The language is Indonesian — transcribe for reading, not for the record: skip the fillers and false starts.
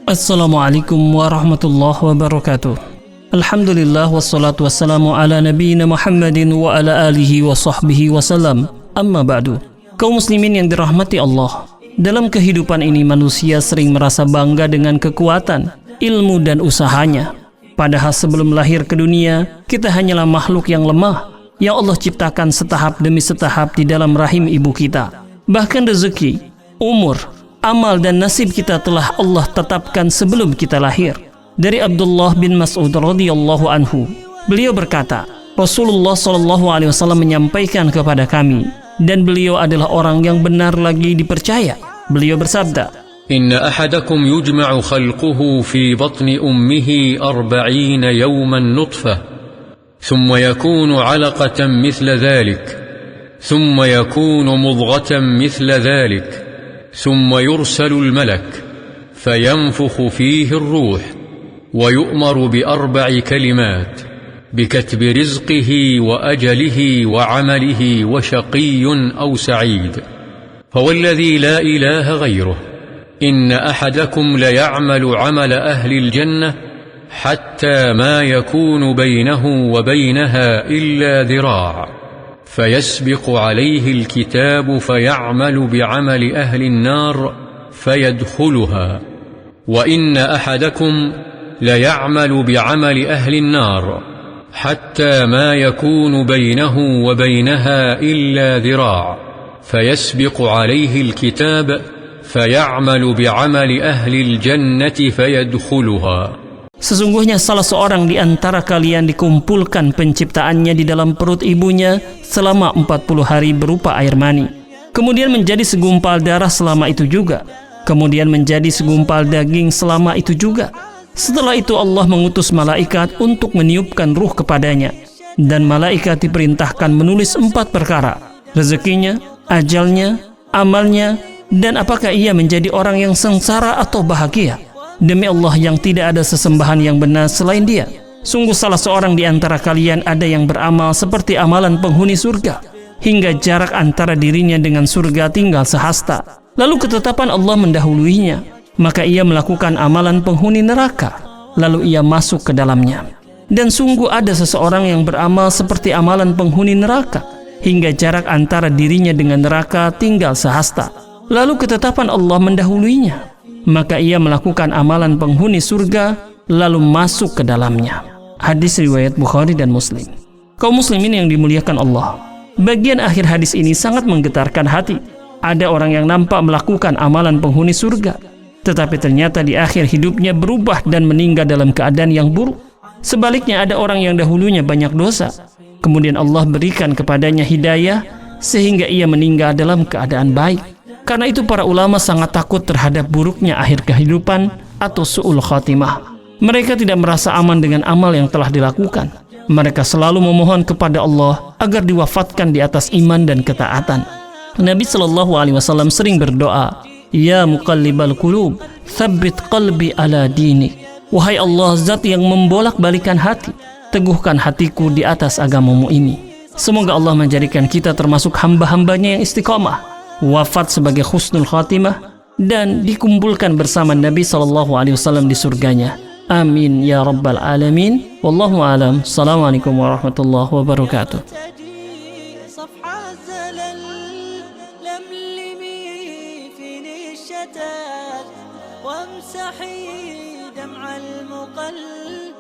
Assalamualaikum warahmatullahi wabarakatuh. Alhamdulillah wassalatu wassalamu ala nabiyyina Muhammadin wa ala alihi wa sahbihi wasallam. Amma ba'du. Kaum muslimin yang dirahmati Allah, dalam kehidupan ini manusia sering merasa bangga dengan kekuatan, ilmu dan usahanya. Padahal sebelum lahir ke dunia, kita hanyalah makhluk yang lemah yang Allah ciptakan setahap demi setahap di dalam rahim ibu kita. Bahkan rezeki, umur, amal dan nasib kita telah Allah tetapkan sebelum kita lahir. Dari Abdullah bin Mas'ud radhiyallahu anhu, beliau berkata, Rasulullah SAW menyampaikan kepada kami, dan beliau adalah orang yang benar lagi dipercaya. Beliau bersabda, Inna ahadakum yujma'u khalquhu fi batni ummihi 40 yawman nutfah, thumma yakunu 'alaqatan mithla dhalik, thumma yakunu mudghatan mithla dhalik, ثم يرسل الملك فينفخ فيه الروح ويؤمر ب4 كلمات بكتب رزقه وأجله وعمله وشقي أو سعيد فوالذي لا إله غيره إن أحدكم ليعمل عمل أهل الجنة حتى ما يكون بينه وبينها إلا ذراع فيسبق عليه الكتاب فيعمل بعمل أهل النار فيدخلها وإن أحدكم ليعمل بعمل أهل النار حتى ما يكون بينه وبينها إلا ذراع فيسبق عليه الكتاب فيعمل بعمل أهل الجنة فيدخلها. Sesungguhnya salah seorang di antara kalian dikumpulkan penciptaannya di dalam perut ibunya selama 40 hari berupa air mani. Kemudian menjadi segumpal darah selama itu juga. Kemudian menjadi segumpal daging selama itu juga. Setelah itu Allah mengutus malaikat untuk meniupkan ruh kepadanya. Dan malaikat diperintahkan menulis 4 perkara. Rezekinya, ajalnya, amalnya, dan apakah ia menjadi orang yang sengsara atau bahagia. Demi Allah yang tidak ada sesembahan yang benar selain Dia, sungguh salah seorang di antara kalian ada yang beramal seperti amalan penghuni surga, hingga jarak antara dirinya dengan surga tinggal sehasta. Lalu ketetapan Allah mendahuluinya, maka ia melakukan amalan penghuni neraka, lalu ia masuk ke dalamnya. Dan sungguh ada seseorang yang beramal seperti amalan penghuni neraka, hingga jarak antara dirinya dengan neraka tinggal sehasta. Lalu ketetapan Allah mendahuluinya, maka ia melakukan amalan penghuni surga lalu masuk ke dalamnya. Hadis riwayat Bukhari dan Muslim. Kaum muslimin yang dimuliakan Allah, bagian akhir hadis ini sangat menggetarkan hati. Ada orang yang nampak melakukan amalan penghuni surga, tetapi ternyata di akhir hidupnya berubah dan meninggal dalam keadaan yang buruk. Sebaliknya ada orang yang dahulunya banyak dosa, kemudian Allah berikan kepadanya hidayah sehingga ia meninggal dalam keadaan baik. Karena itu para ulama sangat takut terhadap buruknya akhir kehidupan atau su'ul khatimah. Mereka tidak merasa aman dengan amal yang telah dilakukan. Mereka selalu memohon kepada Allah agar diwafatkan di atas iman dan ketaatan. Nabi SAW sering berdoa, Ya muqallibal qulub, tsabbit qalbi ala dinik. Wahai Allah, zat yang membolak-balikan hati, teguhkan hatiku di atas agamamu ini. Semoga Allah menjadikan kita termasuk hamba-hambanya yang istiqamah, wafat sebagai husnul khatimah, dan dikumpulkan bersama Nabi SAW di surganya. Amin ya rabbal alamin. Wallahu alam. Assalamualaikum warahmatullahi wabarakatuh. وامسحي دمع المقلب